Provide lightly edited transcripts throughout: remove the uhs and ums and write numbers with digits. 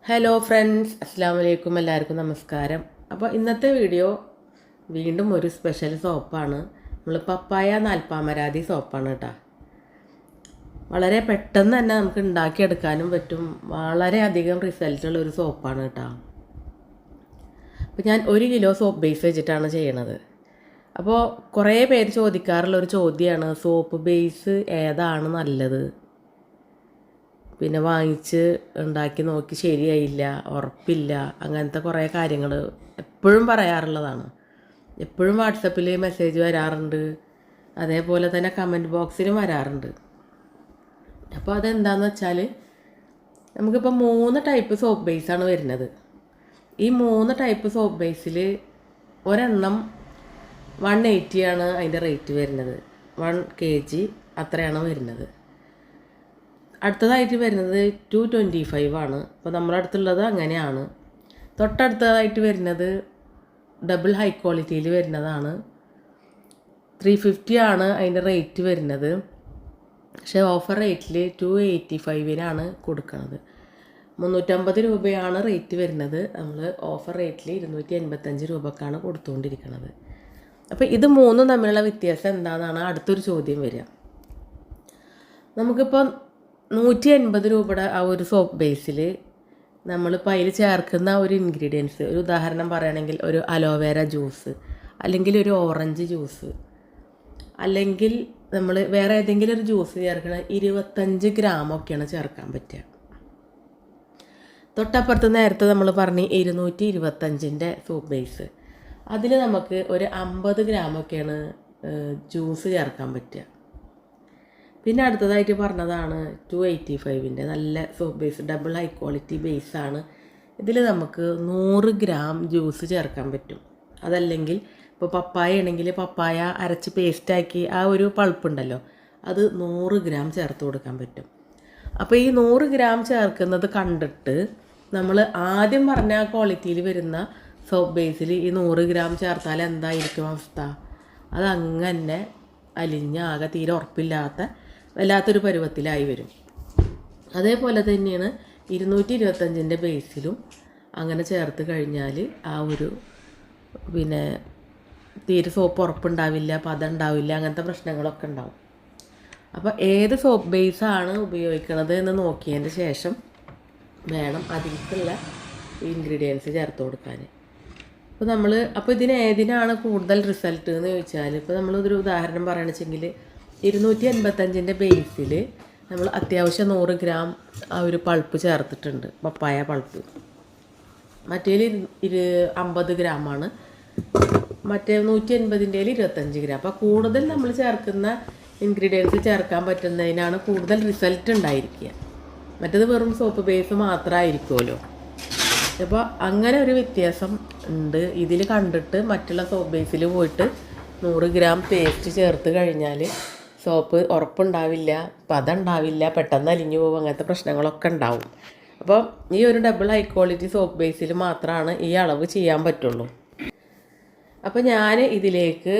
Hello friends, അസ്സാം വലൈക്കും. എല്ലാവർക്കും നമസ്കാരം. അപ്പോൾ ഇന്നത്തെ വീഡിയോ വീണ്ടും ഒരു സ്പെഷ്യൽ സോപ്പാണ്. നമ്മൾ പപ്പായ നാൽപ്പാമരാതി സോപ്പാണ് കേട്ടോ. വളരെ പെട്ടെന്ന് തന്നെ നമുക്ക് ഉണ്ടാക്കിയെടുക്കാനും പറ്റും. വളരെയധികം റിസൾട്ടുള്ള ഒരു സോപ്പാണ് കേട്ടോ. അപ്പോൾ ഞാൻ 1 കിലോ സോപ്പ് ബേസ് വെച്ചിട്ടാണ് ചെയ്യണത്. അപ്പോൾ കുറേ പേര് ചോദിക്കാറുള്ള ഒരു ചോദ്യമാണ്, സോപ്പ് ബേസ് ഏതാണ് നല്ലത്, പിന്നെ വാങ്ങിച്ച് ഉണ്ടാക്കി നോക്കി ശരിയായില്ല, ഉറപ്പില്ല, അങ്ങനത്തെ കുറേ കാര്യങ്ങൾ എപ്പോഴും പറയാറുള്ളതാണ്. എപ്പോഴും വാട്സപ്പിൽ മെസ്സേജ് വരാറുണ്ട്, അതേപോലെ തന്നെ കമൻറ്റ് ബോക്സിലും വരാറുണ്ട്. അപ്പോൾ അതെന്താണെന്ന് വെച്ചാൽ, നമുക്കിപ്പോൾ 3 ടൈപ്പ് സോപ്പ് ബേസാണ് വരുന്നത്. ഈ 3 ടൈപ്പ് സോപ്പ് ബേസിൽ ഒരെണ്ണം 180 ആണ് അതിൻ്റെ റേറ്റ് വരുന്നത്. 1 kg അത്രയാണ് വരുന്നത്. അടുത്തതായിട്ട് വരുന്നത് 225 ആണ്. അപ്പോൾ നമ്മുടെ അടുത്തുള്ളത് അങ്ങനെയാണ്. തൊട്ടടുത്തതായിട്ട് വരുന്നത് ഡബിൾ ഹൈ ക്വാളിറ്റിയിൽ വരുന്നതാണ്. 350 ആണ് അതിൻ്റെ റേറ്റ് വരുന്നത്. പക്ഷേ ഓഫർ റേറ്റിൽ 285-നാണ് കൊടുക്കുന്നത്. 350 രൂപയാണ് റേറ്റ് വരുന്നത്. നമ്മൾ ഓഫർ റേറ്റിൽ 285 രൂപക്കാണ് കൊടുത്തുകൊണ്ടിരിക്കുന്നത്. അപ്പോൾ ഇത് 3 തമ്മിലുള്ള വ്യത്യാസം എന്താണെന്നാണ് അടുത്തൊരു ചോദ്യം വരിക. നമുക്കിപ്പോൾ 180 രൂപയുടെ ആ ഒരു സോപ്പ് ബേസിൽ നമ്മളിപ്പോൾ അതിൽ ചേർക്കുന്ന ഒരു ഇൻഗ്രീഡിയൻസ്, ഒരു ഉദാഹരണം പറയുകയാണെങ്കിൽ ഒരു അലോവേര ജ്യൂസ്, അല്ലെങ്കിൽ ഒരു ഓറഞ്ച് ജ്യൂസ്, അല്ലെങ്കിൽ നമ്മൾ വേറെ ഏതെങ്കിലും ഒരു ജ്യൂസ് ചേർക്കണ 25 ഗ്രാമൊക്കെയാണ് ചേർക്കാൻ പറ്റുക. തൊട്ടപ്പുറത്ത് നേരത്തെ നമ്മൾ പറഞ്ഞ് 225-ൻ്റെ സോപ്പ് ബേസ്, അതിൽ നമുക്ക് ഒരു 50 ഗ്രാമൊക്കെയാണ് ജ്യൂസ് ചേർക്കാൻ പറ്റുക. പിന്നെ അടുത്തതായിട്ട് പറഞ്ഞതാണ് 285-ൻ്റെ നല്ല soap base, double high quality ബേസാണ്. ഇതിൽ നമുക്ക് 100 ഗ്രാം ജ്യൂസ് ചേർക്കാൻ പറ്റും. അതല്ലെങ്കിൽ ഇപ്പോൾ പപ്പായ ആണെങ്കിൽ പപ്പായ അരച്ച് പേസ്റ്റാക്കി ആ ഒരു പൾപ്പുണ്ടല്ലോ, അത് 100 ഗ്രാം ചേർത്ത് കൊടുക്കാൻ പറ്റും. അപ്പോൾ ഈ 100 ഗ്രാം ചേർക്കുന്നത് കണ്ടിട്ട് നമ്മൾ ആദ്യം പറഞ്ഞ ക്വാളിറ്റിയിൽ വരുന്ന സോപ്പ് ബേസിൽ ഈ 100 ഗ്രാം ചേർത്താൽ എന്തായിരിക്കും അവസ്ഥ? അതങ്ങനെ അലിഞ്ഞാകെ തീരെ ഉറപ്പില്ലാത്ത വല്ലാത്തൊരു പരുവത്തിലായി വരും. അതേപോലെ തന്നെയാണ് 225-ൻ്റെ ബേസിലും അങ്ങനെ ചേർത്ത് കഴിഞ്ഞാൽ ആ ഒരു പിന്നെ തീരെ സോപ്പ് ഉറപ്പുണ്ടാവില്ല, പദം ഉണ്ടാവില്ല, അങ്ങനത്തെ പ്രശ്നങ്ങളൊക്കെ ഉണ്ടാവും. അപ്പോൾ ഏത് സോപ്പ് ബേസാണ് ഉപയോഗിക്കുന്നത് എന്ന് നോക്കിയതിൻ്റെ ശേഷം വേണം അതിലേക്കുള്ള ഇൻഗ്രീഡിയൻസ് ചേർത്ത് കൊടുക്കാൻ. അപ്പോൾ ഏതിനാണ് കൂടുതൽ റിസൾട്ട് എന്ന് ചോദിച്ചാൽ, ഇപ്പോൾ നമ്മളൊരു ഉദാഹരണം പറയുകയാണെന്ന് വെച്ചെങ്കിൽ 285-ൻ്റെ ബേസിൽ നമ്മൾ അത്യാവശ്യം 100 ഗ്രാം ആ ഒരു പൾപ്പ് ചേർത്തിട്ടുണ്ട്, പപ്പായ പൾപ്പ്. മറ്റേതിൽ 50 ഗ്രാമാണ്, മറ്റേ 180-ൻ്റെ 25 ഗ്രാം. അപ്പോൾ കൂടുതൽ നമ്മൾ ചേർക്കുന്ന ഇൻഗ്രീഡിയൻസ് ചേർക്കാൻ പറ്റുന്നതിനാണ് കൂടുതൽ റിസൾട്ട് ഉണ്ടായിരിക്കുക. മറ്റേത് വെറും സോപ്പ് ബേസ് മാത്രമായിരിക്കുമല്ലോ. അപ്പോൾ അങ്ങനെ ഒരു വ്യത്യാസം ഉണ്ട് ഇതിൽ കണ്ടിട്ട്. മറ്റുള്ള സോപ്പ് ബേസിൽ പോയിട്ട് 100 ഗ്രാം പേസ്റ്റ് ചേർത്ത് കഴിഞ്ഞാൽ സോപ്പ് ഉറപ്പുണ്ടാവില്ല, പദം ഉണ്ടാവില്ല, പെട്ടെന്ന് അലിഞ്ഞു പോകും, അങ്ങനത്തെ പ്രശ്നങ്ങളൊക്കെ ഉണ്ടാവും. അപ്പോൾ ഈ ഒരു ഡബിൾ ഹൈ ക്വാളിറ്റി സോപ്പ് ബേസിൽ മാത്രമാണ് ഈ അളവ് ചെയ്യാൻ പറ്റുള്ളൂ. അപ്പോൾ ഞാൻ ഇതിലേക്ക്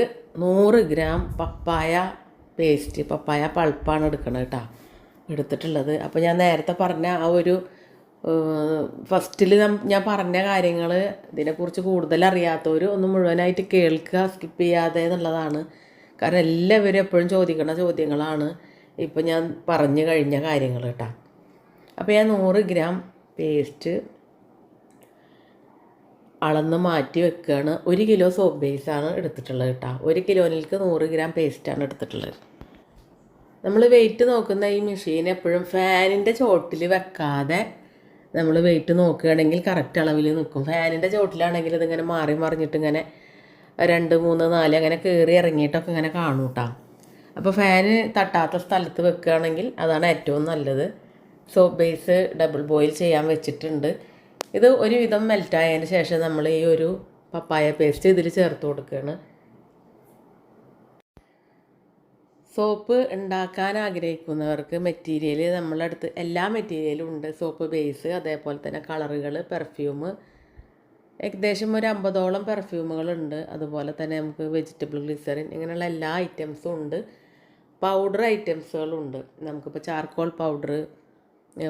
100 ഗ്രാം പപ്പായ പേസ്റ്റ്, പപ്പായ പൾപ്പാണ് എടുക്കണത് എടുത്തിട്ടുള്ളത്. അപ്പോൾ ഞാൻ നേരത്തെ പറഞ്ഞ ആ ഒരു ഫസ്റ്റിൽ ഞാൻ പറഞ്ഞ കാര്യങ്ങൾ ഇതിനെക്കുറിച്ച് കൂടുതൽ അറിയാത്തവർ ഒന്ന് മുഴുവനായിട്ട് കേൾക്കുക, സ്കിപ്പ് ചെയ്യാതെ എന്നുള്ളതാണ്. കാരണം എല്ലാവരും എപ്പോഴും ചോദിക്കുന്ന ചോദ്യങ്ങളാണ് ഇപ്പോൾ ഞാൻ പറഞ്ഞു കഴിഞ്ഞ കാര്യങ്ങൾ അപ്പോൾ ഞാൻ 100 ഗ്രാം പേസ്റ്റ് അളന്ന് മാറ്റി വെക്കുകയാണ്. 1 കിലോ സോപ്പ് ബേസാണ് എടുത്തിട്ടുള്ളത് 1 കിലോയിലേക്ക് 100 ഗ്രാം പേസ്റ്റാണ് എടുത്തിട്ടുള്ളത്. നമ്മൾ വെയിറ്റ് നോക്കുന്ന ഈ മെഷീൻ എപ്പോഴും ഫാനിൻ്റെ ചോട്ടിൽ വെക്കാതെ നമ്മൾ വെയിറ്റ് നോക്കുകയാണെങ്കിൽ കറക്റ്റ് അളവിൽ നിൽക്കും. ഫാനിൻ്റെ ചോട്ടിലാണെങ്കിൽ ഇതിങ്ങനെ മാറി മറിഞ്ഞിട്ട് ഇങ്ങനെ 2, 3, 4 അങ്ങനെ കയറി ഇറങ്ങിയിട്ടൊക്കെ ഇങ്ങനെ കാണും അപ്പോൾ ഫാന് തട്ടാത്ത സ്ഥലത്ത് വെക്കുകയാണെങ്കിൽ അതാണ് ഏറ്റവും നല്ലത്. സോപ്പ് ബേസ് ഡബിൾ ബോയിൽ ചെയ്യാൻ വെച്ചിട്ടുണ്ട്. ഇത് ഒരുവിധം മെൽറ്റായതിന് ശേഷം നമ്മൾ ഈ ഒരു പപ്പായ പേസ്റ്റ് ഇതിൽ ചേർത്ത് കൊടുക്കുകയാണ്. സോപ്പ് ഉണ്ടാക്കാൻ ആഗ്രഹിക്കുന്നവർക്ക് മെറ്റീരിയൽ നമ്മളുടെ അടുത്ത് എല്ലാ മെറ്റീരിയലും ഉണ്ട്. സോപ്പ് ബേസ്, അതേപോലെ തന്നെ കളറുകൾ, പെർഫ്യൂം, ഏകദേശം ഒരു 50ഓളം പെർഫ്യൂമുകളുണ്ട്. അതുപോലെ തന്നെ നമുക്ക് വെജിറ്റബിൾ ഗ്ലിസറിൻ, ഇങ്ങനെയുള്ള എല്ലാ ഐറ്റംസും ഉണ്ട്. പൗഡർ ഐറ്റംസുകളുണ്ട്. നമുക്കിപ്പോൾ charcoal powder,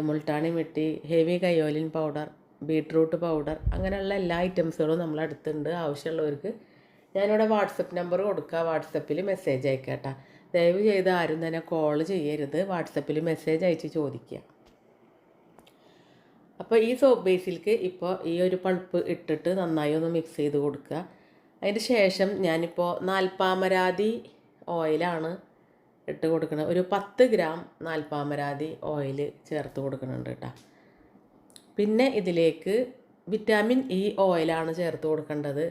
Multani mitti, heavy kaolin powder, beetroot powder, അങ്ങനെയുള്ള എല്ലാ ഐറ്റംസുകളും നമ്മളടുത്തുണ്ട്. ആവശ്യമുള്ളവർക്ക് ഞാനിവിടെ വാട്സപ്പ് നമ്പർ കൊടുക്കുക, വാട്സപ്പിൽ മെസ്സേജ് അയക്കാം കേട്ടോ. ദയവ് ചെയ്ത് ആരും തന്നെ കോൾ ചെയ്യരുത്, വാട്സപ്പിൽ മെസ്സേജ് അയച്ച് ചോദിക്കുക. അപ്പോൾ ഈ സോപ്പ് ബേസിലേക്ക് ഇപ്പോൾ ഈ ഒരു പൾപ്പ് ഇട്ടിട്ട് നന്നായി ഒന്ന് മിക്സ് ചെയ്ത് കൊടുക്കുക. അതിന് ശേഷം ഞാനിപ്പോൾ നാൽപ്പാമരാതി ഓയിലാണ് ഇട്ട് കൊടുക്കുന്നത്. ഒരു 10 ഗ്രാം നാൽപ്പാമരാതി ഓയിൽ ചേർത്ത് കൊടുക്കുന്നുണ്ട് കേട്ടോ. പിന്നെ ഇതിലേക്ക് വിറ്റാമിൻ ഇ ഓയിലാണ് ചേർത്ത് കൊടുക്കേണ്ടത്.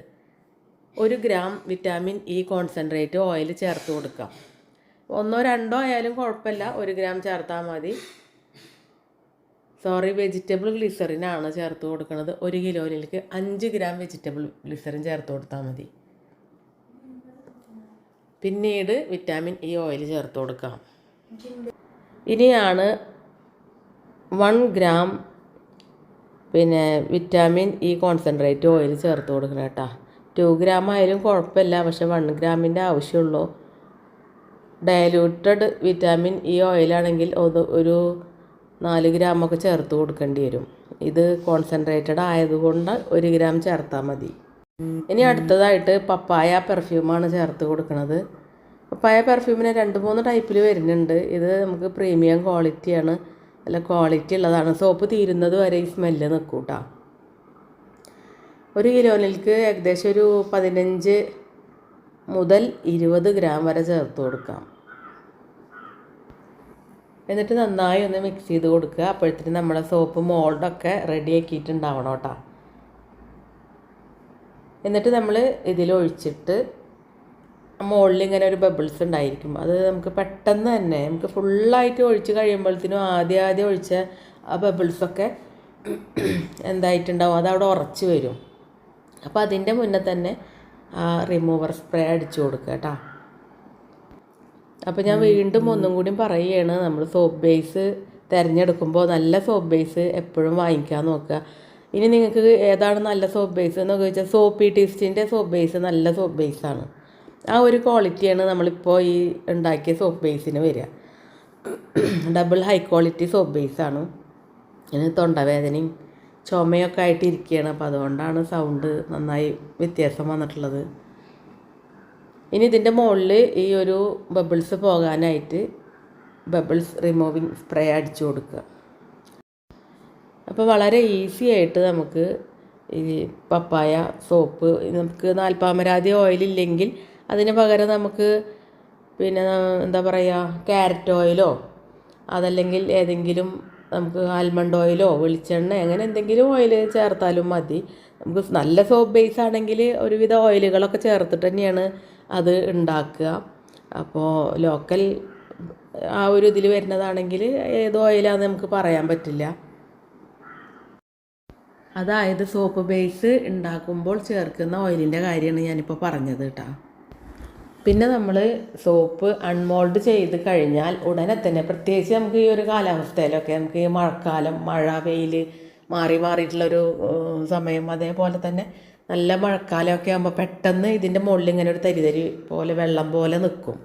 1 gram vitamin E concentrate oil ചേർത്ത് കൊടുക്കാം. 1 or 2 ആയാലും കുഴപ്പമില്ല, 1 ഗ്രാം ചേർത്താൽ മതി. വെജിറ്റബിൾ ഗ്ലിസറിനാണ് ചേർത്ത് കൊടുക്കുന്നത്. 1 കിലോയിലേക്ക് 5 ഗ്രാം വെജിറ്റബിൾ ഗ്ലിസറിൻ ചേർത്ത് കൊടുത്താൽ മതി. പിന്നീട് വിറ്റാമിൻ ഇ ഓയിൽ ചേർത്ത് കൊടുക്കാം. ഇനിയാണ് 1 gram vitamin E concentrate oil ചേർത്ത് കൊടുക്കണം കേട്ടോ. 2 ഗ്രാം ആയാലും കുഴപ്പമില്ല, പക്ഷെ 1 ഗ്രാമിൻ്റെ ആവശ്യമുള്ളൂ. ഡയലൂട്ടഡ് വിറ്റാമിൻ ഇ ഓയിലാണെങ്കിൽ ഒരു 4 ഗ്രാമൊക്കെ ചേർത്ത് കൊടുക്കേണ്ടി വരും. ഇത് കോൺസെൻട്രേറ്റഡ് ആയതുകൊണ്ട് 1 ഗ്രാം ചേർത്താൽ മതി. ഇനി അടുത്തതായിട്ട് പപ്പായ പെർഫ്യൂമാണ് ചേർത്ത് കൊടുക്കുന്നത്. പപ്പായ പെർഫ്യൂമിന് 2-3 ടൈപ്പിൽ വരുന്നുണ്ട്. ഇത് നമുക്ക് പ്രീമിയം ക്വാളിറ്റിയാണ്, നല്ല ക്വാളിറ്റി ഉള്ളതാണ്. സോപ്പ് തീരുന്നത് വരെ ഈ സ്മെല്ല് നിൽക്കും കേട്ടോ. 1 കിലോയിലേക്ക് ഏകദേശം ഒരു 15 മുതൽ 20 ഗ്രാം വരെ ചേർത്ത് കൊടുക്കാം. എന്നിട്ട് നന്നായി ഒന്ന് മിക്സ് ചെയ്ത് കൊടുക്കുക. അപ്പോഴത്തേന് നമ്മുടെ സോപ്പ് മോൾഡൊക്കെ റെഡി ആക്കിയിട്ടുണ്ടാവണം കേട്ടോ. എന്നിട്ട് നമ്മൾ ഇതിലൊഴിച്ചിട്ട് മുകളിൽ ഇങ്ങനെ ഒരു ബബിൾസ് ഉണ്ടായിരിക്കും. അത് നമുക്ക് പെട്ടെന്ന് തന്നെ നമുക്ക് ഫുള്ളായിട്ട് ഒഴിച്ച് കഴിയുമ്പോഴത്തേനും ആദ്യം ഒഴിച്ച ആ ബബിൾസൊക്കെ എന്തായിട്ടുണ്ടാവും, അതവിടെ ഉറച്ച് വരും. അപ്പോൾ അതിൻ്റെ മുന്നേ തന്നെ റിമൂവർ സ്പ്രേ അടിച്ചു കൊടുക്കുക കേട്ടോ. അപ്പോൾ ഞാൻ വീണ്ടും ഒന്നും കൂടി പറയുകയാണ്, നമ്മൾ സോപ്പ് ബേസ് തിരഞ്ഞെടുക്കുമ്പോൾ നല്ല സോപ്പ് ബേസ് എപ്പോഴും വാങ്ങിക്കാൻ നോക്കുക. ഇനി നിങ്ങൾക്ക് ഏതാണ് നല്ല സോപ്പ് ബേസ് എന്നൊക്കെ ചോദിച്ചാൽ സോപ്പി ടിസ്റ്റിൻ്റെ സോപ്പ് ബേസ് നല്ല സോപ്പ് ബേസാണ്. ആ ഒരു ക്വാളിറ്റിയാണ് നമ്മളിപ്പോൾ ഈ ഉണ്ടാക്കിയ സോപ്പ് ബേസിന് വരിക. ഡബിൾ ഹൈ ക്വാളിറ്റി സോപ്പ് ബേസാണ്. ഇതിന് തൊണ്ടവേദനയും ചുമയൊക്കെ ആയിട്ട് ഇരിക്കുകയാണ്, അപ്പോൾ അതുകൊണ്ടാണ് സൗണ്ട് നന്നായി വ്യത്യാസം വന്നിട്ടുള്ളത്. ഇനി ഇതിൻ്റെ മുകളിൽ ഈ ഒരു ബബിൾസ് പോകാനായിട്ട് ബബിൾസ് റിമൂവിങ് സ്പ്രേ അടിച്ചു കൊടുക്കുക. അപ്പോൾ വളരെ ഈസി ആയിട്ട് നമുക്ക് ഈ പപ്പായ സോപ്പ്, നമുക്ക് നാൽപ്പാമരാതി ഓയിലില്ലെങ്കിൽ അതിന് പകരം നമുക്ക് എന്താ പറയുക, ക്യാരറ്റ് ഓയിലോ അതല്ലെങ്കിൽ ഏതെങ്കിലും നമുക്ക് ആൽമണ്ട് ഓയിലോ വെളിച്ചെണ്ണ അങ്ങനെ എന്തെങ്കിലും ഓയിൽ ചേർത്താലും മതി. നമുക്ക് നല്ല സോപ്പ് ബേസ് ആണെങ്കിൽ ഒരുവിധ ഓയിലുകളൊക്കെ ചേർത്തിട്ട് തന്നെയാണ് അത് ഉണ്ടാക്കുക. അപ്പോൾ ലോക്കൽ ആ ഒരു ഇതിൽ വരുന്നതാണെങ്കിൽ ഏത് ഓയിലാണെന്ന് നമുക്ക് പറയാൻ പറ്റില്ല. അതായത് സോപ്പ് ബേസ് ഉണ്ടാക്കുമ്പോൾ ചേർക്കുന്ന ഓയിലിൻ്റെ കാര്യമാണ് ഞാനിപ്പോൾ പറഞ്ഞത് കേട്ടോ. പിന്നെ നമ്മൾ സോപ്പ് അൺമോൾഡ് ചെയ്ത് കഴിഞ്ഞാൽ ഉടനെ തന്നെ, പ്രത്യേകിച്ച് നമുക്ക് ഈ ഒരു കാലാവസ്ഥയിലൊക്കെ, നമുക്ക് ഈ മഴക്കാലം, മഴ വെയിൽ മാറിയിട്ടുള്ളൊരു സമയം, അതേപോലെ തന്നെ നല്ല മഴക്കാലമൊക്കെ ആകുമ്പോൾ പെട്ടെന്ന് ഇതിൻ്റെ മുകളിൽ ഇങ്ങനെ ഒരു തരി പോലെ വെള്ളം പോലെ നിൽക്കും.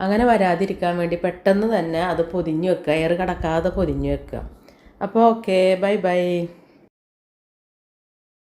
അങ്ങനെ വരാതിരിക്കാൻ വേണ്ടി പെട്ടെന്ന് തന്നെ അത് പൊതിഞ്ഞ് വെക്കുക, എയർ കടക്കാതെ പൊതിഞ്ഞ് വെക്കുക. അപ്പോൾ ഓക്കെ, ബൈ.